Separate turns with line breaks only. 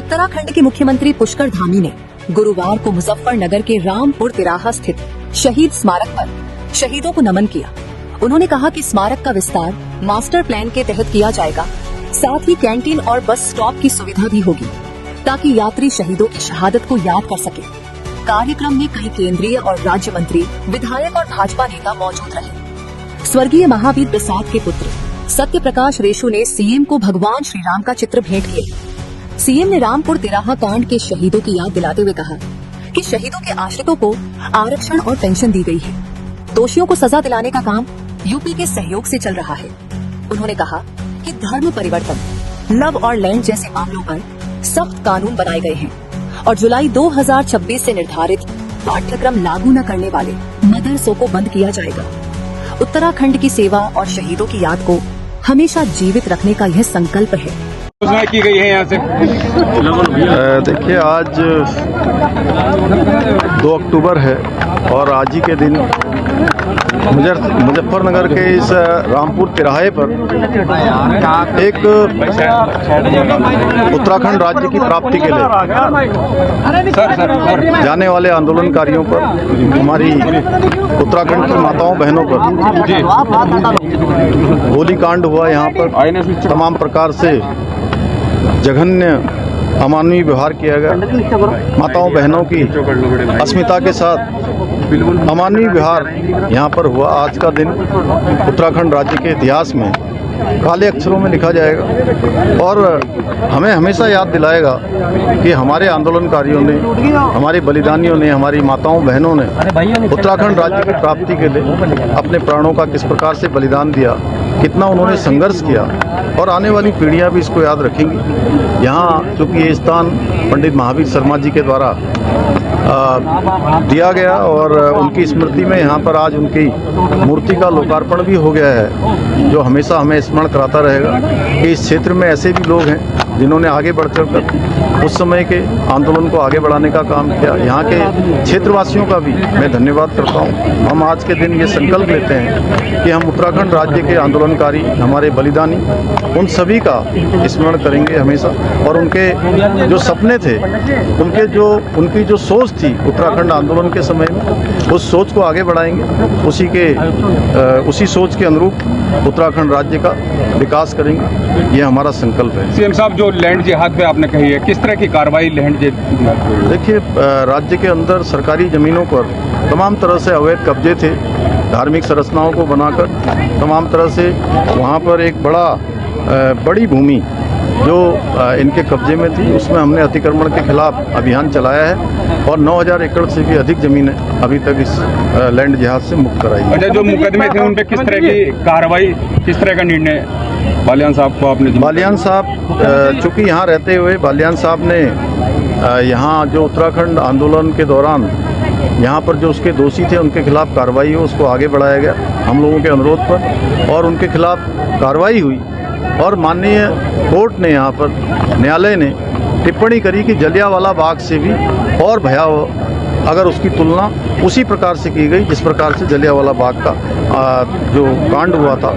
उत्तराखंड के मुख्यमंत्री पुष्कर धामी ने गुरुवार को मुजफ्फरनगर के रामपुर तिराहा स्थित शहीद स्मारक पर शहीदों को नमन किया। उन्होंने कहा कि स्मारक का विस्तार मास्टर प्लान के तहत किया जाएगा, साथ ही कैंटीन और बस स्टॉप की सुविधा भी होगी ताकि यात्री शहीदों की शहादत को याद कर सके। कार्यक्रम में कई केंद्रीय और राज्य मंत्री, विधायक और भाजपा नेता मौजूद रहे। स्वर्गीय महावीर प्रसाद के पुत्र सत्य प्रकाश रेशु ने सीएम को भगवान श्री राम का चित्र भेंट किया। सीएम ने रामपुर तिराहा कांड के शहीदों की याद दिलाते हुए कहा कि शहीदों के आश्रितों को आरक्षण और पेंशन दी गई है। दोषियों को सजा दिलाने का काम यूपी के सहयोग से चल रहा है। उन्होंने कहा कि धर्म परिवर्तन, लव और लैंड जैसे मामलों पर सख्त कानून बनाए गए हैं और जुलाई 2026 से निर्धारित पाठ्यक्रम लागू न करने वाले मदरसों को बंद किया जाएगा। उत्तराखंड की सेवा और शहीदों की याद को हमेशा जीवित रखने का यह संकल्प है।
घोषणा की गई है यहाँ से।
देखिए, आज 2 अक्टूबर है और आज ही के दिन मुजफ्फरनगर के इस रामपुर तिराहे पर एक उत्तराखंड राज्य की प्राप्ति के लिए जाने वाले आंदोलनकारियों पर, हमारी उत्तराखंड की माताओं बहनों पर गोलीकांड हुआ। यहाँ पर तमाम प्रकार से जघन्य अमानवीय व्यवहार किया गया। माताओं बहनों की अस्मिता के साथ अमानवीय व्यवहार यहाँ पर हुआ। आज का दिन उत्तराखंड राज्य के इतिहास में काले अक्षरों में लिखा जाएगा और हमें हमेशा याद दिलाएगा कि हमारे आंदोलनकारियों ने, हमारे बलिदानियों ने, हमारी माताओं बहनों ने उत्तराखंड राज्य की प्राप्ति के लिए अपने प्राणों का किस प्रकार से बलिदान दिया, कितना उन्होंने संघर्ष किया और आने वाली पीढ़ियां भी इसको याद रखेंगी। यहाँ चूँकि ये स्थान पंडित महावीर शर्मा जी के द्वारा दिया गया और उनकी स्मृति में यहाँ पर आज उनकी मूर्ति का लोकार्पण भी हो गया है, जो हमेशा हमें स्मरण कराता रहेगा कि इस क्षेत्र में ऐसे भी लोग हैं जिन्होंने आगे बढ़ चढ़ कर उस समय के आंदोलन को आगे बढ़ाने का काम किया। यहाँ के क्षेत्रवासियों का भी मैं धन्यवाद करता हूँ। हम आज के दिन ये संकल्प लेते हैं कि हम उत्तराखंड राज्य के आंदोलनकारी, हमारे बलिदानी, उन सभी का स्मरण करेंगे हमेशा और उनके जो सपने थे, उनकी जो सोच थी उत्तराखंड आंदोलन के समय में, उस सोच को आगे बढ़ाएंगे। उसी सोच के अनुरूप उत्तराखंड राज्य का विकास करेंगे, ये हमारा संकल्प है।
सीएम साहब, जो लैंड जिहाद पे आपने कही है, किस तरह की कार्रवाई लैंड जिहाद?
देखिए, राज्य के अंदर सरकारी जमीनों पर तमाम तरह से अवैध कब्जे थे, धार्मिक संरचनाओं को बनाकर तमाम तरह से वहाँ पर एक बड़ी भूमि जो इनके कब्जे में थी, उसमें हमने अतिक्रमण के खिलाफ अभियान चलाया है और 9000 एकड़ से भी अधिक जमीनें अभी तक इस लैंड जिहाद से मुक्त कराई है।
अच्छा, जो मुकदमे थे उन पे किस तरह की कार्रवाई, किस तरह का निर्णय बालियान साहब को आपने?
बालियान साहब चूँकि यहाँ रहते हुए बालियान साहब ने यहाँ जो उत्तराखंड आंदोलन के दौरान यहाँ पर जो उसके दोषी थे उनके खिलाफ कार्रवाई हो, उसको आगे बढ़ाया गया हम लोगों के अनुरोध पर और उनके खिलाफ कार्रवाई हुई और माननीय कोर्ट ने, यहाँ पर न्यायालय ने टिप्पणी करी कि जलियांवाला बाग से भी और भयावह अगर उसकी तुलना उसी प्रकार से की गई जिस प्रकार से जलियांवाला बाग का जो कांड हुआ था।